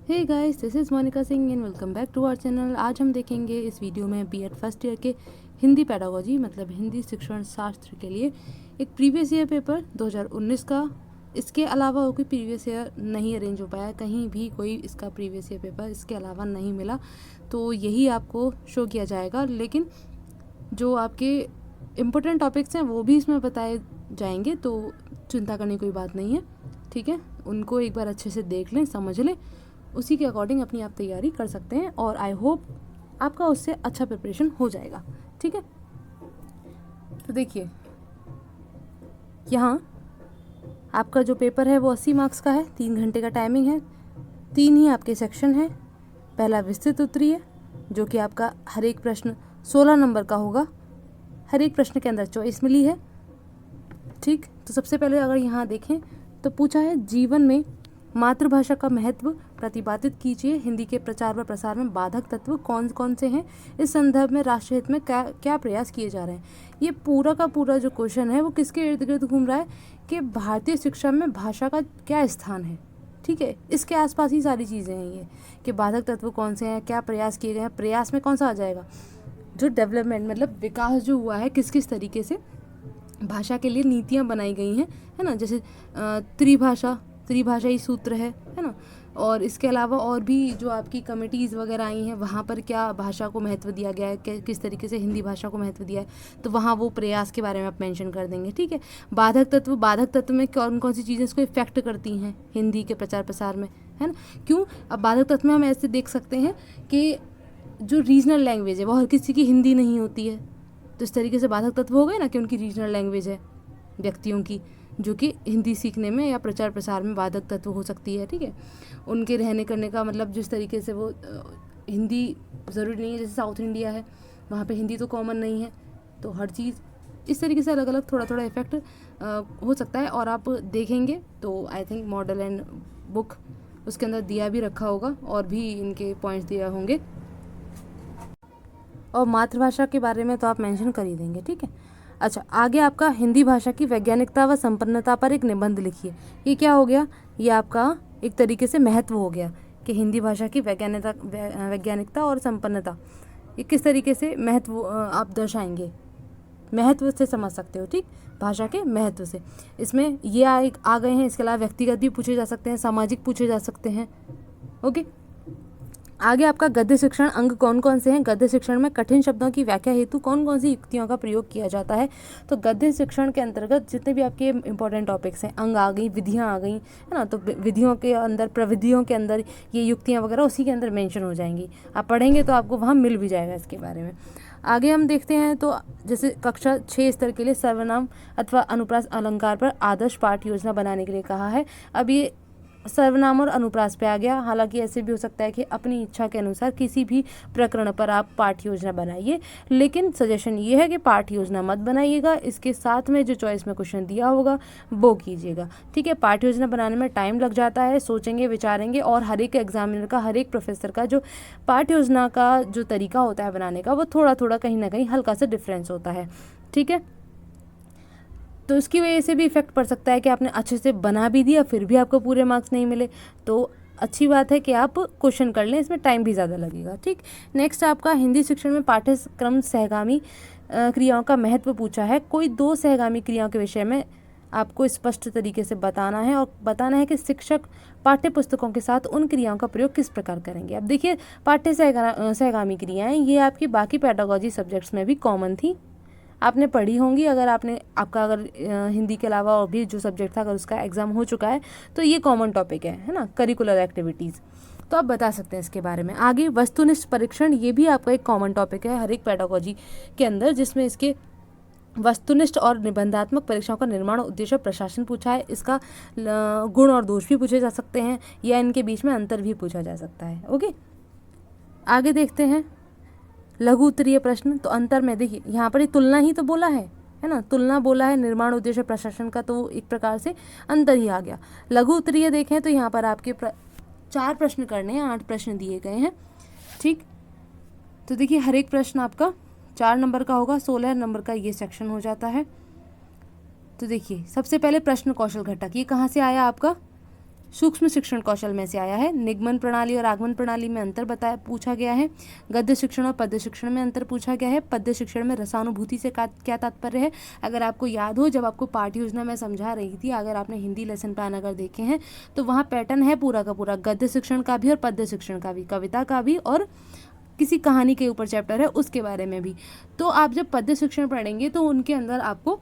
Hey guys, this is Monika Singh and welcome back to our channel. आज हम देखेंगे इस वीडियो में बीएड फर्स्ट ईयर के हिंदी पेडागोजी मतलब हिंदी शिक्षण शास्त्र के लिए एक प्रीवियस ईयर पेपर 2019 का। इसके अलावा कोई प्रीवियस ईयर नहीं अरेंज हो पाया, कहीं भी कोई इसका प्रीवियस ईयर पेपर इसके अलावा नहीं मिला, तो यही आपको शो किया जाएगा। लेकिन जो आपके इम्पोर्टेंट टॉपिक्स हैं वो भी इसमें बताए जाएंगे, तो चिंता करने की कोई बात नहीं है, ठीक है। उनको एक बार अच्छे से देख लें, समझ लें, उसी के अकॉर्डिंग अपनी आप तैयारी कर सकते हैं और आई होप आपका उससे अच्छा प्रिपरेशन हो जाएगा, ठीक है। तो देखिए, यहाँ आपका जो पेपर है वो 80 मार्क्स का है, 3 घंटे का टाइमिंग है, 3 ही आपके सेक्शन हैं। पहला विस्तृत उत्तरीय, जो कि आपका हर एक प्रश्न 16 नंबर का होगा, हर एक प्रश्न के अंदर चॉइस मिली है, ठीक। तो सबसे पहले अगर यहाँ देखें तो पूछा है जीवन में मातृभाषा का महत्व प्रतिपादित कीजिए, हिंदी के प्रचार व प्रसार में बाधक तत्व कौन कौन से हैं, इस संदर्भ में राष्ट्र हित में क्या क्या प्रयास किए जा रहे हैं। ये पूरा का पूरा जो क्वेश्चन है वो किसके इर्द गिर्द घूम रहा है कि भारतीय शिक्षा में भाषा का क्या स्थान है, ठीक है। इसके आसपास ही सारी चीज़ें हैं ये, कि बाधक तत्व कौन से हैं, क्या प्रयास किए गए हैं। प्रयास में कौन सा आ जाएगा, जो डेवलपमेंट मतलब विकास जो हुआ है, किस किस तरीके से भाषा के लिए नीतियाँ बनाई गई हैं, है ना। जैसे त्रिभाषाई सूत्र है ना। और इसके अलावा और भी जो आपकी कमिटीज़ वगैरह आई हैं, वहाँ पर क्या भाषा को महत्व दिया गया है, किस तरीके से हिंदी भाषा को महत्व दिया है, तो वहाँ वो प्रयास के बारे में आप मेंशन कर देंगे, ठीक है। बाधक तत्व में कौन कौन सी चीज़ें इसको इफेक्ट करती हैं हिंदी के प्रचार प्रसार में, है ना। क्यों, अब बाधक तत्व में हम ऐसे देख सकते हैं कि जो रीजनल लैंग्वेज है वो हर किसी की हिंदी नहीं होती है, तो इस तरीके से बाधक तत्व हो गए ना कि उनकी रीजनल लैंग्वेज है व्यक्तियों की, जो कि हिंदी सीखने में या प्रचार प्रसार में बाधक तत्व हो सकती है, ठीक है। उनके रहने करने का मतलब जिस तरीके से वो हिंदी ज़रूरी नहीं है, जैसे साउथ इंडिया है वहाँ पे हिंदी तो कॉमन नहीं है, तो हर चीज़ इस तरीके से अलग अलग थोड़ा थोड़ा इफेक्ट हो सकता है। और आप देखेंगे तो I think model and book उसके अंदर दिया भी रखा होगा और भी इनके पॉइंट्स दिए होंगे, और मातृभाषा के बारे में तो आप मेंशन कर ही देंगे, ठीक है। अच्छा, आगे आपका हिंदी भाषा की वैज्ञानिकता व संपन्नता पर एक निबंध लिखिए। ये क्या हो गया, ये आपका एक तरीके से महत्व हो गया कि हिंदी भाषा की वैज्ञानिकता और संपन्नता, ये किस तरीके से महत्व आप दर्शाएंगे, महत्व से समझ सकते हो, ठीक, भाषा के महत्व से। इसमें ये आ गए हैं। इसके अलावा व्यक्तिगत भी पूछे जा सकते हैं, सामाजिक पूछे जा सकते हैं, ओके। आगे आपका गद्य शिक्षण अंग कौन कौन से हैं, गद्य शिक्षण में कठिन शब्दों की व्याख्या हेतु कौन कौन सी युक्तियों का प्रयोग किया जाता है। तो गद्य शिक्षण के अंतर्गत जितने भी आपके इंपॉर्टेंट टॉपिक्स हैं, अंग आ गई, विधियाँ आ गई, है ना। तो विधियों के अंदर, प्रविधियों के अंदर ये युक्तियाँ वगैरह उसी के अंदर मेंशन हो जाएंगी। आप पढ़ेंगे तो आपको वहाँ मिल भी जाएगा इसके बारे में। आगे हम देखते हैं तो जैसे कक्षा 6 स्तर के लिए सर्वनाम अथवा अनुप्रास अलंकार पर आदर्श पाठ योजना बनाने के लिए कहा है। अब ये सर्वनाम और अनुप्रास पे आ गया। हालांकि ऐसे भी हो सकता है कि अपनी इच्छा के अनुसार किसी भी प्रकरण पर आप पाठ योजना बनाइए, लेकिन सजेशन ये है कि पाठ योजना मत बनाइएगा, इसके साथ में जो चॉइस में क्वेश्चन दिया होगा वो कीजिएगा, ठीक है। पाठ योजना बनाने में टाइम लग जाता है, सोचेंगे विचारेंगे, और हर एक एग्जामिनर का, हर एक प्रोफेसर का जो पाठ योजना का जो तरीका होता है बनाने का, वो थोड़ा थोड़ा कहीं ना कहीं हल्का सा डिफरेंस होता है, ठीक है। तो इसकी वजह से भी इफेक्ट पड़ सकता है कि आपने अच्छे से बना भी दिया फिर भी आपको पूरे मार्क्स नहीं मिले। तो अच्छी बात है कि आप क्वेश्चन कर लें, इसमें टाइम भी ज़्यादा लगेगा, ठीक। नेक्स्ट आपका हिंदी शिक्षण में पाठ्यक्रम सहगामी क्रियाओं का महत्व पूछा है। कोई 2 सहगामी क्रियाओं के विषय में आपको स्पष्ट तरीके से बताना है, और बताना है कि शिक्षक पाठ्य पुस्तकों के साथ उन क्रियाओं का प्रयोग किस प्रकार करेंगे। अब देखिए, सहगामी क्रियाएँ ये आपकी बाकी पेडागोजी सब्जेक्ट्स में भी कॉमन थी, आपने पढ़ी होंगी। अगर अगर हिंदी के अलावा और भी जो सब्जेक्ट था अगर उसका एग्ज़ाम हो चुका है तो ये कॉमन टॉपिक है ना, करिकुलर एक्टिविटीज़, तो आप बता सकते हैं इसके बारे में। आगे वस्तुनिष्ठ परीक्षण, ये भी आपका एक कॉमन टॉपिक है हर एक पेडागोजी के अंदर, जिसमें इसके वस्तुनिष्ठ और निबंधात्मक परीक्षाओं का निर्माण उद्देश्य प्रशासन पूछा है। इसका गुण और दोष भी पूछे जा सकते हैं, या इनके बीच में अंतर भी पूछा जा सकता है, ओके। आगे देखते हैं लघु उत्तरीय प्रश्न। तो अंतर में देखिए, यहाँ पर ही तुलना ही तो बोला है ना, तुलना बोला है, निर्माण उद्देश्य प्रशासन का, तो एक प्रकार से अंतर ही आ गया। लघु उत्तरीय देखें तो यहाँ पर आपके 4 प्रश्न करने हैं, 8 प्रश्न दिए गए हैं, ठीक। तो देखिए, हर एक प्रश्न आपका 4 नंबर का होगा, 16 नंबर का ये सेक्शन हो जाता है। तो देखिए, सबसे पहले प्रश्न कौशल घटक, ये कहाँ से आया आपका, सूक्ष्म शिक्षण कौशल में से आया है। निगमन प्रणाली और आगमन प्रणाली में अंतर पूछा गया है। गद्य शिक्षण और पद्य शिक्षण में अंतर पूछा गया है। पद्य शिक्षण में रसानुभूति से क्या तात्पर्य है। अगर आपको याद हो, जब आपको पाठ्य योजना में समझा रही थी, अगर आपने हिंदी लेसन प्लान अगर देखे हैं तो वहाँ पैटर्न है पूरा का पूरा, गद्य शिक्षण का भी और पद्य शिक्षण का भी, कविता का भी और किसी कहानी के ऊपर चैप्टर है उसके बारे में भी। तो आप जब पद्य शिक्षण पढ़ेंगे तो उनके अंदर आपको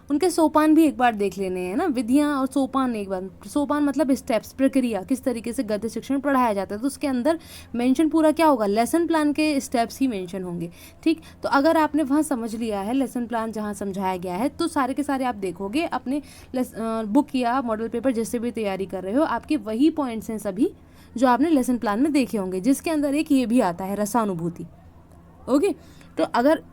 उनके सोपान भी एक बार देख लेने हैं ना, विधियाँ और सोपान। एक बार सोपान मतलब स्टेप्स, प्रक्रिया, किस तरीके से गद्य शिक्षण पढ़ाया जाता है, तो उसके अंदर मेंशन पूरा क्या होगा, लेसन प्लान के स्टेप्स ही मेंशन होंगे। ठीक, तो अगर आपने वहाँ समझ लिया है लेसन प्लान जहाँ समझाया गया है, तो सारे के सारे आप देखोगे अपने बुक या मॉडल पेपर जिससे भी तैयारी कर रहे हो, आपके वही पॉइंट्स हैं सभी जो आपने लेसन प्लान में देखे होंगे, जिसके अंदर एक ये भी आता है रसानुभूति। ओके, तो अगर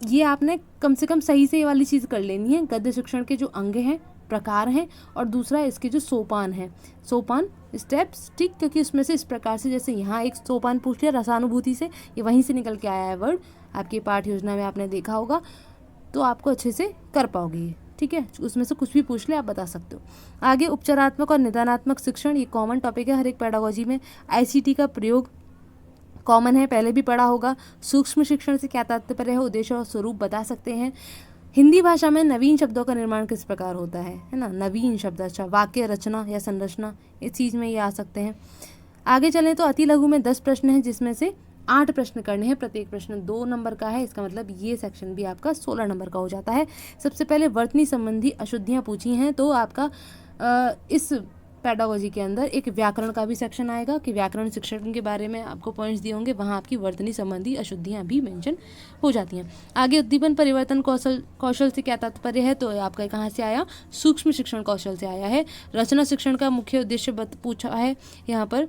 ये आपने कम से कम सही से ये वाली चीज़ कर लेनी है, गद्य शिक्षण के जो अंग हैं, प्रकार हैं, और दूसरा इसके जो सोपान हैं, सोपान स्टेप्स। ठीक, क्योंकि उसमें से इस प्रकार से, जैसे यहाँ एक सोपान पूछ लिया रसानुभूति से, ये वहीं से निकल के आया है वर्ड, आपकी पाठ्य योजना में आपने देखा होगा, तो आपको अच्छे से कर पाओगे ये। ठीक है, उसमें से कुछ भी पूछ ले आप बता सकते हो। आगे उपचारात्मक और निदानात्मक शिक्षण, ये कॉमन टॉपिक है हर एक पेडागोजी में। आईसीटी का प्रयोग कॉमन है, पहले भी पढ़ा होगा। सूक्ष्म शिक्षण से क्या तात्पर्य है, उद्देश्य और स्वरूप बता सकते हैं। हिंदी भाषा में नवीन शब्दों का निर्माण किस प्रकार होता है ना, नवीन शब्द, अच्छा, वाक्य रचना या संरचना, इस चीज़ में ये आ सकते हैं। आगे चलें तो अति लघु में 10 प्रश्न हैं, जिसमें से 8 प्रश्न करने हैं, प्रत्येक प्रश्न 2 नंबर का है, इसका मतलब ये सेक्शन भी आपका 16 नंबर का हो जाता है। सबसे पहले वर्तनी संबंधी अशुद्धियाँ पूछी हैं, तो आपका इस पेडागोजी के अंदर एक व्याकरण का भी सेक्शन आएगा कि व्याकरण शिक्षण के बारे में आपको पॉइंट्स दिए होंगे, वहाँ आपकी वर्तनी संबंधी अशुद्धियाँ भी मेंशन हो जाती हैं। आगे उद्दीपन परिवर्तन कौशल से क्या तात्पर्य है, तो आपका कहाँ से आया, सूक्ष्म शिक्षण कौशल से आया है। रचना शिक्षण का मुख्य उद्देश्य पूछा है यहाँ पर।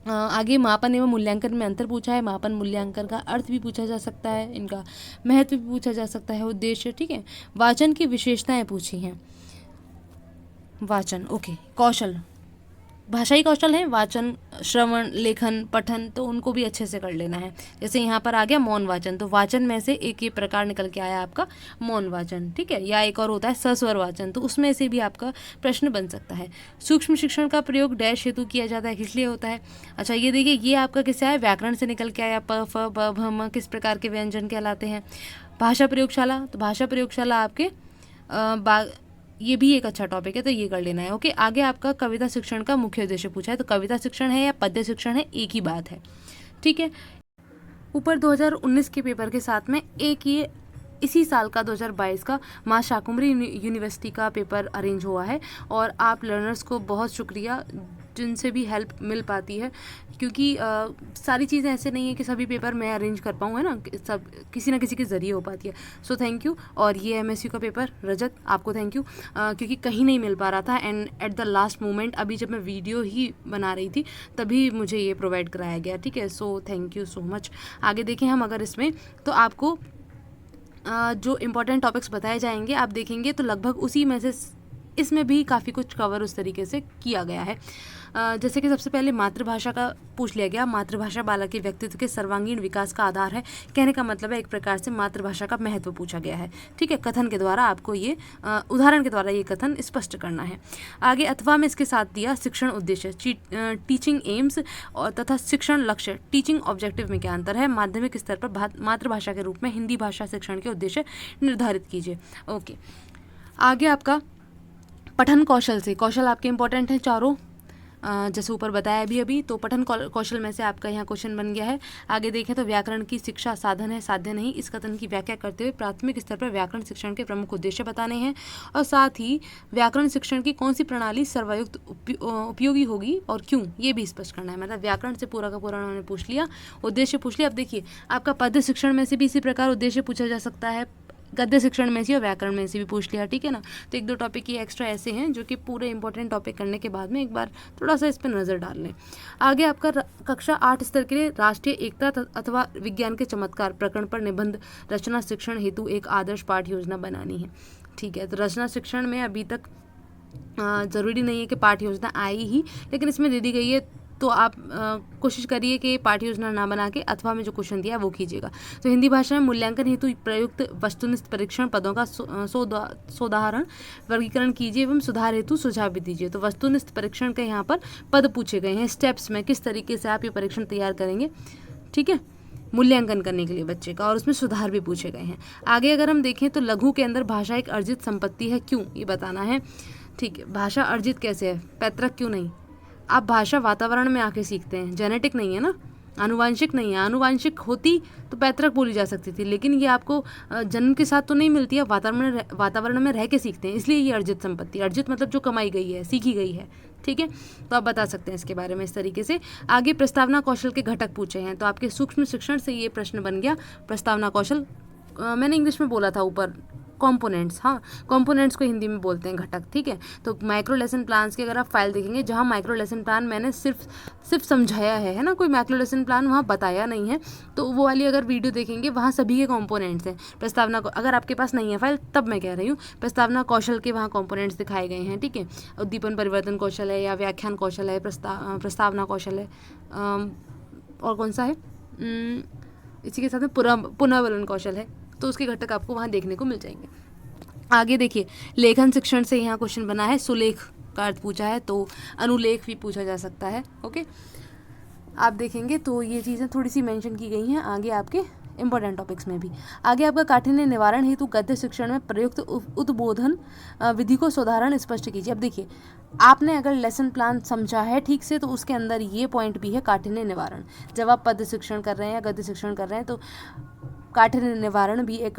आगे मापन एवं मूल्यांकन में अंतर पूछा है, मापन मूल्यांकन का अर्थ भी पूछा जा सकता है, इनका महत्व भी पूछा जा सकता है, उद्देश्य। ठीक है, वाचन की विशेषताएं पूछी हैं, वाचन, ओके, कौशल, भाषाई कौशल है, वाचन, श्रवण, लेखन, पठन, तो उनको भी अच्छे से कर लेना है। जैसे यहाँ पर आ गया मौन वाचन, तो वाचन में से एक ये प्रकार निकल के आया आपका मौन वाचन। ठीक है, या एक और होता है सस्वर वाचन, तो उसमें से भी आपका प्रश्न बन सकता है। सूक्ष्म शिक्षण का प्रयोग डैश हेतु किया जाता है, किस लिए होता है। अच्छा, ये देखिए, ये आपका किससे आया, व्याकरण से निकल के आया, प, फ, ब, भ, म किस प्रकार के व्यंजन कहलाते हैं। भाषा प्रयोगशाला, तो भाषा प्रयोगशाला आपके ये भी एक अच्छा टॉपिक है, तो ये कर लेना है। ओके, आगे आपका कविता शिक्षण का मुख्य उद्देश्य पूछा है, तो कविता शिक्षण है या पद्य शिक्षण है, एक ही बात है। ठीक है, ऊपर 2019 के पेपर के साथ में एक ये इसी साल का 2022 का माँ शाकुंभरी यूनिवर्सिटी का पेपर अरेंज हुआ है, और आप लर्नर्स को बहुत शुक्रिया जिनसे भी हेल्प मिल पाती है, क्योंकि सारी चीज़ें ऐसे नहीं है कि सभी पेपर मैं अरेंज कर पाऊँ, है ना, सब किसी ना किसी के ज़रिए हो पाती है। So thank you. और ये MSU का पेपर रजत, आपको थैंक यू, क्योंकि कहीं नहीं मिल पा रहा था, and at the last moment अभी जब मैं वीडियो ही बना रही थी तभी मुझे ये प्रोवाइड कराया गया। ठीक है, so thank you so much. आगे देखें हम अगर इसमें, तो आपको जो इम्पोर्टेंट टॉपिक्स बताए जाएंगे आप देखेंगे तो लगभग उसी में से इसमें भी काफ़ी कुछ कवर उस तरीके से किया गया है। जैसे कि सबसे पहले मातृभाषा का पूछ लिया गया, मातृभाषा बालक के व्यक्तित्व के सर्वांगीण विकास का आधार है, कहने का मतलब है एक प्रकार से मातृभाषा का महत्व पूछा गया है। ठीक है, कथन के द्वारा आपको ये उदाहरण के द्वारा ये कथन स्पष्ट करना है। आगे अथवा में इसके साथ दिया शिक्षण उद्देश्य, टीचिंग एम्स और तथा शिक्षण लक्ष्य, टीचिंग ऑब्जेक्टिव में क्या अंतर है, माध्यमिक स्तर पर मातृभाषा के रूप में हिंदी भाषा शिक्षण के उद्देश्य निर्धारित कीजिए। ओके, आगे आपका पठन कौशल से, कौशल आपके इंपॉर्टेंट हैं चारों, जैसे ऊपर बताया अभी, तो पठन कौशल में से आपका यहाँ क्वेश्चन बन गया है। आगे देखें तो व्याकरण की शिक्षा साधन है, साध्य नहीं, इस कथन की व्याख्या करते हुए प्राथमिक स्तर पर व्याकरण शिक्षण के प्रमुख उद्देश्य बताने हैं, और साथ ही व्याकरण शिक्षण की कौन सी प्रणाली सर्वायुक्त उपयोगी होगी और क्यों, ये भी स्पष्ट करना है। मतलब व्याकरण से पूरा का पूरा उन्होंने पूछ लिया, उद्देश्य पूछ लिया। अब देखिए, आपका पद्य शिक्षण में से भी इसी प्रकार उद्देश्य पूछा जा सकता है, गद्य शिक्षण में से और व्याकरण में से भी पूछ लिया। ठीक है ना, तो 1-2 टॉपिक ये एक्स्ट्रा ऐसे हैं जो कि पूरे इंपॉर्टेंट टॉपिक करने के बाद में एक बार थोड़ा सा इस पर नज़र डाल लें। आगे आपका कक्षा 8 स्तर के लिए राष्ट्रीय एकता अथवा विज्ञान के चमत्कार प्रकरण पर निबंध रचना शिक्षण हेतु एक आदर्श पाठ्य योजना बनानी है। ठीक है, तो रचना शिक्षण में अभी तक ज़रूरी नहीं है कि पाठ्य योजना आई ही, लेकिन इसमें दे दी गई है तो आप कोशिश करिए कि पाठ्य योजना ना बना के अथवा में जो क्वेश्चन दिया है वो कीजिएगा। तो हिंदी भाषा में मूल्यांकन हेतु प्रयुक्त वस्तुनिष्ठ परीक्षण पदों का सोदाहरण वर्गीकरण कीजिए एवं सुधार हेतु सुझाव भी दीजिए। तो वस्तुनिष्ठ परीक्षण के यहाँ पर पद पूछे गए हैं, स्टेप्स में किस तरीके से आप ये परीक्षण तैयार करेंगे, ठीक है, मूल्यांकन करने के लिए बच्चे का, और उसमें सुधार भी पूछे गए हैं। आगे अगर हम देखें तो लघु के अंदर भाषा एक अर्जित संपत्ति है, क्यों, ये बताना है, ठीक है। भाषा अर्जित कैसे है, पैतृक क्यों नहीं। आप भाषा वातावरण में आके सीखते हैं, जेनेटिक नहीं है ना, आनुवांशिक नहीं है। आनुवांशिक होती तो पैतृक बोली जा सकती थी, लेकिन ये आपको जन्म के साथ तो नहीं मिलती है, वातावरण में रह के सीखते हैं, इसलिए ये अर्जित संपत्ति, अर्जित मतलब जो कमाई गई है, सीखी गई है, ठीक है। तो आप बता सकते हैं इसके बारे में इस तरीके से। आगे प्रस्तावना कौशल के घटक पूछे हैं, तो आपके सूक्ष्म शिक्षण से ये प्रश्न बन गया। प्रस्तावना कौशल मैंने इंग्लिश में बोला था ऊपर, कंपोनेंट्स, हाँ, कंपोनेंट्स को हिंदी में बोलते हैं घटक, ठीक है। तो माइक्रो लेसन प्लान्स की अगर आप फाइल देखेंगे, जहाँ माइक्रो लेसन प्लान मैंने सिर्फ समझाया है ना, कोई माइक्रो लेसन प्लान वहाँ बताया नहीं है, तो वो वाली अगर वीडियो देखेंगे वहाँ सभी के कंपोनेंट्स हैं। प्रस्तावना को अगर आपके पास नहीं है फाइल तब मैं कह रही हूँ, प्रस्तावना कौशल के वहाँ कंपोनेंट्स दिखाए गए हैं, ठीक है। उद्दीपन परिवर्तन कौशल है, या व्याख्यान कौशल है, प्रस्तावना कौशल है, और कौन सा है, इसी के साथ में पुनर्वलन कौशल है। तो उसके घटक आपको वहाँ देखने को मिल जाएंगे। आगे देखिए, लेखन शिक्षण से यहाँ क्वेश्चन बना है, सुलेख का अर्थ पूछा है, तो अनुलेख भी पूछा जा सकता है, ओके। आप देखेंगे तो ये चीज़ें थोड़ी सी मेंशन की गई हैं आगे आपके इंपॉर्टेंट टॉपिक्स में भी। आगे आपका काठिन्य निवारण हेतु गद्य शिक्षण में प्रयुक्त उद्बोधन विधि को सुधारण स्पष्ट कीजिए। अब देखिए, आपने अगर लेसन प्लान समझा है ठीक से, तो उसके अंदर ये पॉइंट भी है काठिन्य निवारण। जब आप पद्य शिक्षण कर रहे हैं या गद्य शिक्षण कर रहे हैं, तो काठिन्य निवारण भी एक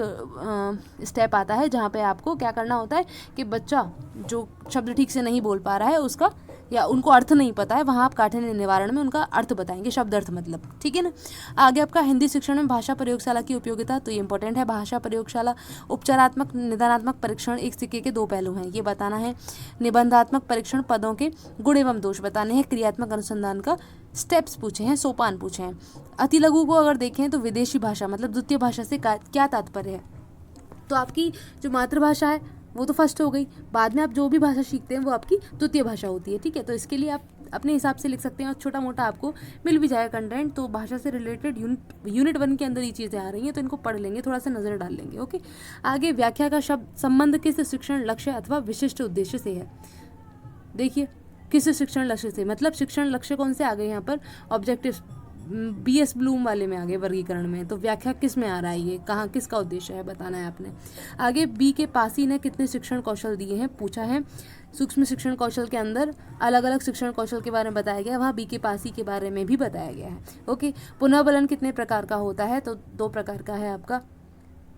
स्टेप आता है, जहाँ पे आपको क्या करना होता है कि बच्चा जो शब्द ठीक से नहीं बोल पा रहा है उसका, या उनको अर्थ नहीं पता है, वहाँ आप काठिन्य निवारण में उनका अर्थ बताएंगे, शब्द अर्थ मतलब, ठीक है ना। आगे आपका हिंदी शिक्षण में भाषा प्रयोगशाला की उपयोगिता, तो ये इंपॉर्टेंट है। भाषा प्रयोगशाला उपचारात्मक निदानात्मक परीक्षण एक सिक्के के दो पहलू हैं, ये बताना है। निबंधात्मक परीक्षण पदों के गुण एवं दोष बताने हैं। क्रियात्मक अनुसंधान का स्टेप्स पूछे हैं, सोपान पूछे हैं। अति लघु को अगर देखें तो विदेशी भाषा मतलब द्वितीय भाषा से क्या तात्पर्य है, तो आपकी जो मातृभाषा है वो तो फर्स्ट हो गई, बाद में आप जो भी भाषा सीखते हैं वो आपकी द्वितीय भाषा होती है, ठीक है। तो इसके लिए आप अपने हिसाब से लिख सकते हैं, और छोटा मोटा आपको मिल भी जाएगा कंटेंट। तो भाषा से रिलेटेड यूनिट 1 के अंदर ये चीज़ें आ रही हैं, तो इनको पढ़ लेंगे, थोड़ा सा नज़र डाल लेंगे, ओके। आगे व्याख्या का शब्द संबंध किस शिक्षण लक्ष्य अथवा विशिष्ट उद्देश्य से है। देखिए, किस शिक्षण लक्ष्य से, मतलब शिक्षण लक्ष्य कौन से आ गए यहाँ पर, ऑब्जेक्टिव BS ब्लूम वाले में आ गए वर्गीकरण में। तो व्याख्या किस में आ रहा है, ये कहाँ किसका उद्देश्य है बताना है आपने। आगे बी के पासी ने कितने शिक्षण कौशल दिए हैं पूछा है। सूक्ष्म शिक्षण कौशल के अंदर अलग अलग शिक्षण कौशल के बारे में बताया गया है, वहाँ बी के पासी के बारे में भी बताया गया है, ओके। पुनर्बलन कितने प्रकार का होता है, तो 2 प्रकार का है आपका,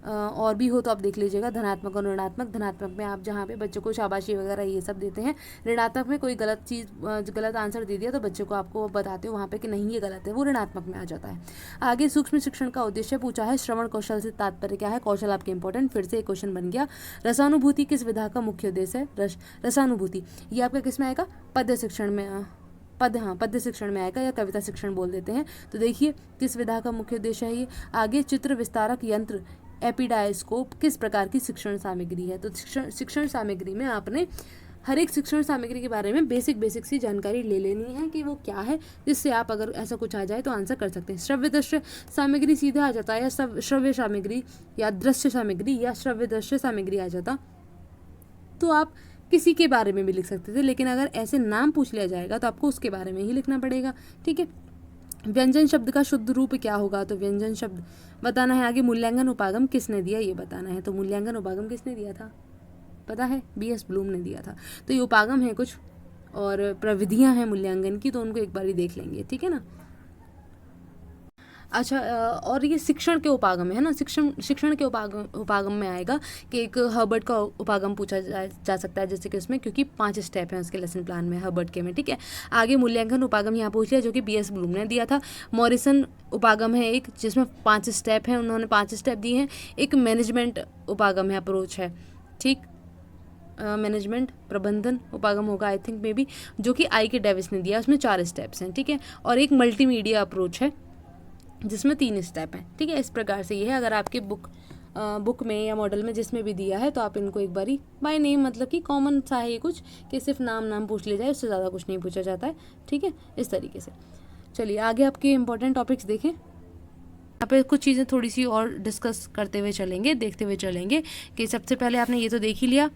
और भी हो तो आप देख लीजिएगा, धनात्मक और ऋणात्मक। धनात्मक में आप जहाँ पे बच्चों को शाबाशी वगैरह ये सब देते हैं, ऋणात्मक में कोई गलत चीज़ गलत आंसर दे दिया तो बच्चों को आपको बताते हो वहाँ पे कि नहीं ये गलत है, वो ऋणात्मक में आ जाता है। आगे सूक्ष्म शिक्षण का उद्देश्य पूछा है, श्रवण कौशल से तात्पर्य क्या है, कौशल आपके इंपॉर्टेंट, फिर से एक क्वेश्चन बन गया। रसानुभूति किस विधा का मुख्य उद्देश्य है, रसानुभूति ये आपका किस में आएगा, पद्य शिक्षण में, पद्य शिक्षण में आएगा, या कविता शिक्षण बोल देते हैं। तो देखिए किस विधा का मुख्य उद्देश्य है ये। आगे चित्र विस्तारक यंत्र एपिडायस्कोप किस प्रकार की शिक्षण सामग्री है, तो शिक्षण सामग्री में आपने हर एक शिक्षण सामग्री के बारे में बेसिक सी जानकारी ले लेनी है कि वो क्या है, जिससे आप अगर ऐसा कुछ आ जाए तो आंसर कर सकते हैं। श्रव्य दृश्य सामग्री सीधे आ जाता है, या श्रव्य सामग्री या दृश्य सामग्री या श्रव्य दृश्य सामग्री आ जाता, तो आप किसी के बारे में भी लिख सकते थे, लेकिन अगर ऐसे नाम पूछ लिया जाएगा तो आपको उसके बारे में ही लिखना पड़ेगा, ठीक है। व्यंजन शब्द का शुद्ध रूप क्या होगा, तो व्यंजन शब्द बताना है। आगे मूल्यांकन उपागम किसने दिया ये बताना है, तो मूल्यांकन उपागम किसने दिया था पता है, BS ब्लूम ने दिया था। तो ये उपागम है कुछ, और प्रविधियां हैं मूल्यांकन की, तो उनको एक बार ही देख लेंगे, ठीक है ना। अच्छा, और ये शिक्षण के उपागम है ना, शिक्षण के उपागम में आएगा कि एक हर्बर्ट का उपागम पूछा जा सकता है, जैसे कि उसमें, क्योंकि 5 स्टेप हैं उसके लेसन प्लान में हर्बर्ट के में, ठीक है। आगे मूल्यांकन उपागम यहाँ पूछ लिया, जो कि BS ब्लूम ने दिया था। मॉरिसन उपागम है एक, जिसमें 5 स्टेप हैं, उन्होंने 5 स्टेप दिए हैं। एक मैनेजमेंट उपागम है, अप्रोच है, ठीक, मैनेजमेंट प्रबंधन उपागम होगा आई थिंक मे बी, जो कि I.K. डेविस ने दिया, उसमें 4 स्टेप्स हैं, ठीक है। और एक मल्टीमीडिया अप्रोच है जिसमें 3 स्टेप हैं, ठीक है। इस प्रकार से ये है। अगर आपकी बुक बुक में या मॉडल में जिसमें भी दिया है, तो आप इनको एक बारी बाय नेम, मतलब कि कॉमन सा है ये कुछ, कि सिर्फ नाम पूछ ले जाए, उससे ज़्यादा कुछ नहीं पूछा जाता है, ठीक है, इस तरीके से। चलिए आगे आपके इंपॉर्टेंट टॉपिक्स देखें। यहाँ पे कुछ चीज़ें थोड़ी सी और डिस्कस करते हुए चलेंगे, देखते हुए चलेंगे कि सबसे पहले आपने ये तो देख ही लिया,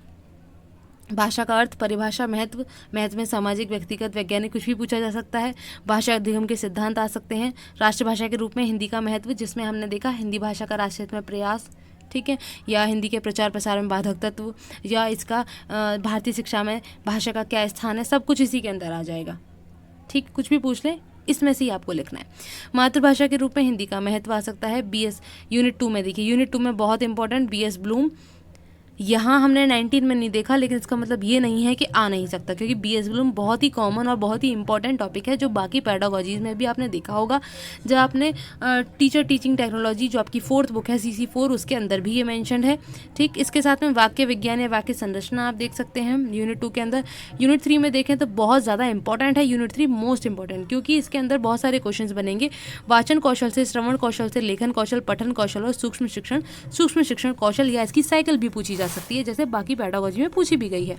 भाषा का अर्थ, परिभाषा, महत्व, महत्व में सामाजिक, व्यक्तिगत, वैज्ञानिक कुछ भी पूछा जा सकता है। भाषा अधिगम के सिद्धांत आ सकते हैं। राष्ट्रभाषा के रूप में हिंदी का महत्व, जिसमें हमने देखा हिंदी भाषा का राष्ट्रहित में प्रयास, ठीक है, या हिंदी के प्रचार प्रसार में बाधक तत्व, या इसका भारतीय शिक्षा में भाषा का क्या स्थान है, सब कुछ इसी के अंदर आ जाएगा, ठीक, कुछ भी पूछ लें इसमें से ही आपको लिखना है। मातृभाषा के रूप में हिंदी का महत्व आ सकता है। BS यूनिट 2 में देखिए, यूनिट 2 में बहुत इंपॉर्टेंट BS ब्लूम, यहाँ हमने 19 में नहीं देखा, लेकिन इसका मतलब ये नहीं है कि आ नहीं सकता, क्योंकि BS ब्लूम बहुत ही कॉमन और बहुत ही इंपॉर्टेंट टॉपिक है, जो बाकी पैडागोजीज में भी आपने देखा होगा। जब आपने टीचर टीचिंग टेक्नोलॉजी, जो आपकी 4th बुक है CC4, उसके अंदर भी ये मेंशन है, ठीक। इसके साथ में वाक्य विज्ञान या वाक्य संरचना आप देख सकते हैं यूनिट 2 के अंदर। यूनिट 3 में देखें तो बहुत ज़्यादा इंपॉर्टेंट है यूनिट 3, मोस्ट इंपॉर्टेंट, क्योंकि इसके अंदर बहुत सारे क्वेश्चन बनेंगे, वाचन कौशल से, श्रवण कौशल से, लेखन कौशल, पठन कौशल और सूक्ष्म शिक्षण कौशल, या इसकी साइकिल भी पूछी जा सकती है, जैसे बाकी पैडागोजी में पूछी भी गई है,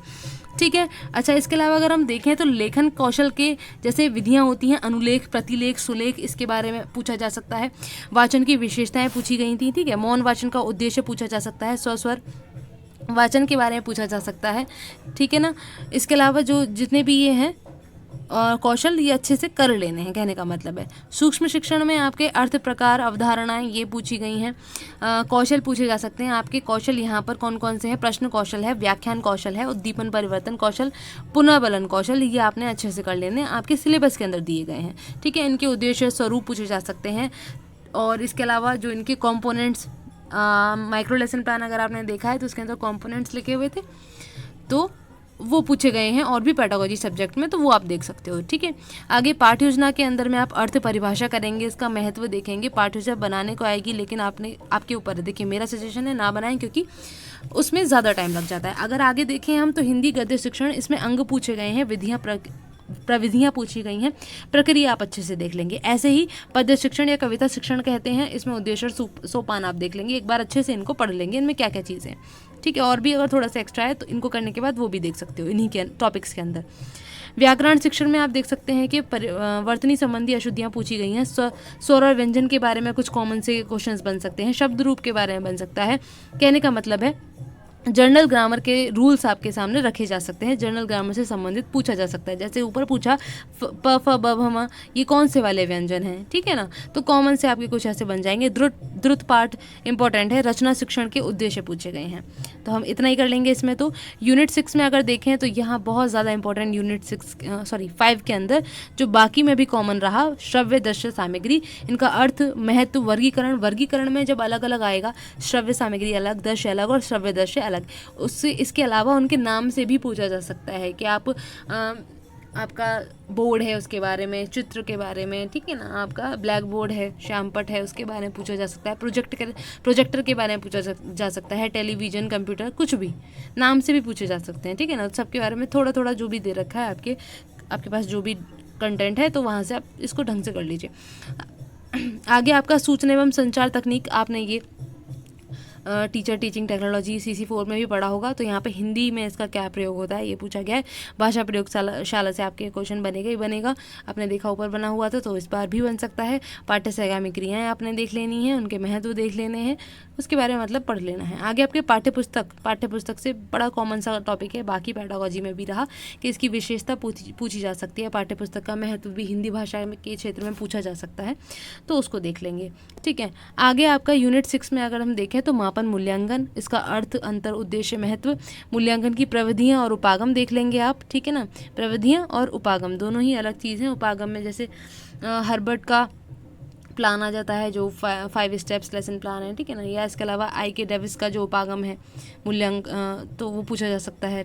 ठीक है। अच्छा, इसके अलावा अगर हम देखें तो लेखन कौशल के जैसे विधियां होती हैं, अनुलेख, प्रतिलेख, सुलेख, इसके बारे में पूछा जा सकता है। वाचन की विशेषताएं पूछी गई थी, ठीक है। मौन वाचन का उद्देश्य पूछा जा सकता है। स्वस्वर वाचन के बारे में पूछा जा सकता है, ठीक है ना। इसके अलावा जो जितने भी ये हैं और कौशल, ये अच्छे से कर लेने हैं, कहने का मतलब है। सूक्ष्म शिक्षण में आपके अर्थ, प्रकार, अवधारणाएं ये पूछी गई हैं। कौशल पूछे जा सकते हैं आपके। कौशल यहाँ पर कौन कौन से हैं? प्रश्न कौशल है, व्याख्यान कौशल है, उद्दीपन परिवर्तन कौशल, पुनर्बलन कौशल, ये आपने अच्छे से कर लेने, आपके सिलेबस के अंदर दिए गए हैं, ठीक है। इनके उद्देश्य, स्वरूप पूछे जा सकते हैं। और इसके अलावा जो इनके कॉम्पोनेंट्स, माइक्रो लेसन प्लान अगर आपने देखा है तो उसके अंदर कॉम्पोनेंट्स लिखे हुए थे, तो वो पूछे गए हैं और भी पैडागोजी सब्जेक्ट में, तो वो आप देख सकते हो, ठीक है। आगे पाठ्य योजना के अंदर में आप अर्थ परिभाषा करेंगे, इसका महत्व देखेंगे। पाठ्य योजना बनाने को आएगी, लेकिन आपके ऊपर है, देखिए मेरा सजेशन है ना बनाएं, क्योंकि उसमें ज़्यादा टाइम लग जाता है। अगर आगे देखें हम तो हिंदी गद्य शिक्षण, इसमें अंग पूछे गए हैं, विधियाँ प्रविधियाँ पूछी गई हैं, प्रक्रिया आप अच्छे से देख लेंगे। ऐसे ही पद्य शिक्षण या कविता शिक्षण कहते हैं, इसमें उद्देश्य और सोपान आप देख लेंगे, एक बार अच्छे से इनको पढ़ लेंगे, इनमें क्या क्या चीज़ें, ठीक है। और भी अगर थोड़ा सा एक्स्ट्रा है तो इनको करने के बाद वो भी देख सकते हो इन्हीं के टॉपिक्स के अंदर। व्याकरण शिक्षण में आप देख सकते हैं कि वर्तनी संबंधी अशुद्धियाँ पूछी गई हैं। स्वर और व्यंजन के बारे में कुछ कॉमन से क्वेश्चंस बन सकते हैं, शब्द रूप के बारे में बन सकता है। कहने का मतलब है जर्नल ग्रामर के रूल्स आपके सामने रखे जा सकते हैं, जर्नल ग्रामर से संबंधित पूछा जा सकता है। जैसे ऊपर पूछा प फ ब भ म, ये कौन से वाले व्यंजन हैं, ठीक है ना, तो कॉमन से आपके कुछ ऐसे बन जाएंगे। द्रुत पाठ इंपॉर्टेंट है। रचना शिक्षण के उद्देश्य पूछे गए हैं, तो हम इतना ही कर लेंगे इसमें। तो यूनिट 6 में अगर देखें तो यहाँ बहुत ज़्यादा इंपॉर्टेंट यूनिट 5 के अंदर जो बाकी में भी कॉमन रहा, श्रव्य दृश्य सामग्री, इनका अर्थ, महत्व, वर्गीकरण में जब अलग अलग आएगा, श्रव्य सामग्री अलग, दृश्य अलग और श्रव्य दृश्य अलग, उससे इसके अलावा उनके नाम से भी पूछा जा सकता है कि आप आपका बोर्ड है उसके बारे में, चित्र के बारे में, ठीक है ना, आपका ब्लैक बोर्ड है, श्यामपट है, उसके बारे में पूछा जा सकता है। प्रोजेक्टर के बारे में पूछा जा सकता है, टेलीविज़न, कंप्यूटर, कुछ भी नाम से भी पूछे जा सकते हैं, ठीक है ना। सबके बारे में थोड़ा थोड़ा जो भी दे रखा है आपके पास जो भी कंटेंट है, तो वहाँ से आप इसको ढंग से कर लीजिए। आगे आपका सूचना एवं संचार तकनीक, आपने ये टीचर टीचिंग टेक्नोलॉजी CC4 में भी पढ़ा होगा, तो यहाँ पे हिंदी में इसका क्या प्रयोग होता है ये पूछा गया है। भाषा प्रयोगशाला से आपके क्वेश्चन बनेगा ही बनेगा, आपने देखा ऊपर बना हुआ था, तो इस बार भी बन सकता है। पाठ्य सहगामी क्रियाएँ आपने देख लेनी है, उनके महत्व देख लेने हैं, उसके बारे में मतलब पढ़ लेना है। आगे आपके पाठ्यपुस्तक से बड़ा कॉमन सा टॉपिक है, बाकी पैडागोजी में भी रहा कि इसकी विशेषता पूछी जा सकती है। पाठ्यपुस्तक का महत्व भी हिंदी भाषा के क्षेत्र में पूछा जा सकता है, तो उसको देख लेंगे, ठीक है। आगे आपका यूनिट 6 में अगर हम देखें तो मापन मूल्यांकन, इसका अर्थ, अंतर, उद्देश्य, महत्व, मूल्यांकन की प्रविधियां और उपागम देख लेंगे आप, ठीक है ना। प्रविधियां और उपागम दोनों ही अलग चीज़ हैं। उपागम में जैसे हर्बर्ट का प्लान आ जाता है, जो 5 स्टेप्स लेसन प्लान है, ठीक है ना, या इसके अलावा I.K. डेविस का जो उपागम है मूल्यांकन, तो वो पूछा जा सकता है।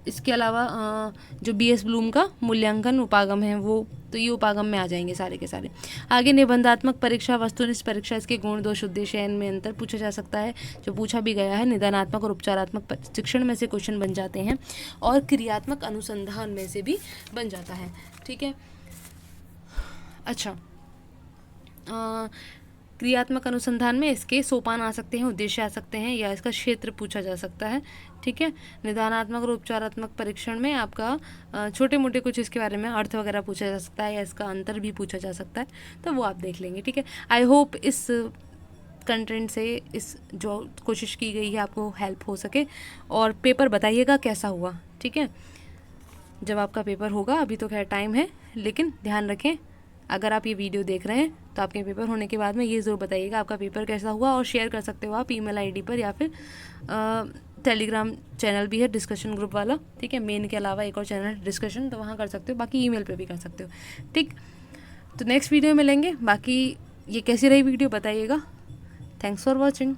इसके अलावा जो BS ब्लूम का मूल्यांकन उपागम है वो, तो ये उपागम में आ जाएंगे सारे के सारे। आगे निबंधात्मक परीक्षा, वस्तुनिष्ठ परीक्षा, इसके गुण, दोष, उद्देश्य, इनमें अंतर पूछा जा सकता है, जो पूछा भी गया है। निदानात्मक और उपचारात्मक शिक्षण में से क्वेश्चन बन जाते हैं, और क्रियात्मक अनुसंधान में से भी बन जाता है, ठीक है। अच्छा, क्रियात्मक अनुसंधान में इसके सोपान आ सकते हैं, उद्देश्य आ सकते हैं, या इसका क्षेत्र पूछा जा सकता है। ठीक है। निदानात्मक और उपचारात्मक परीक्षण में आपका छोटे मोटे कुछ इसके बारे में अर्थ वगैरह पूछा जा सकता है, या इसका अंतर भी पूछा जा सकता है, तो वो आप देख लेंगे। ठीक है। आई होप इस कंटेंट से, इस जो कोशिश की गई है, आपको हेल्प हो सके। और पेपर बताइएगा कैसा हुआ। ठीक है। जब आपका पेपर होगा, अभी तो खैर टाइम है, लेकिन ध्यान रखें, अगर आप ये वीडियो देख रहे हैं तो आपके पेपर होने के बाद में ये ज़रूर बताइएगा आपका पेपर कैसा हुआ, और शेयर कर सकते हो आप ईमेल आईडी पर, या फिर टेलीग्राम चैनल भी है डिस्कशन ग्रुप वाला। ठीक है। मेन के अलावा एक और चैनल डिस्कशन, तो वहाँ कर सकते हो, बाकी ईमेल पे भी कर सकते हो। ठीक। तो नेक्स्ट वीडियो में मिलेंगे। बाकी ये कैसी रही वीडियो बताइएगा। Thanks for watching.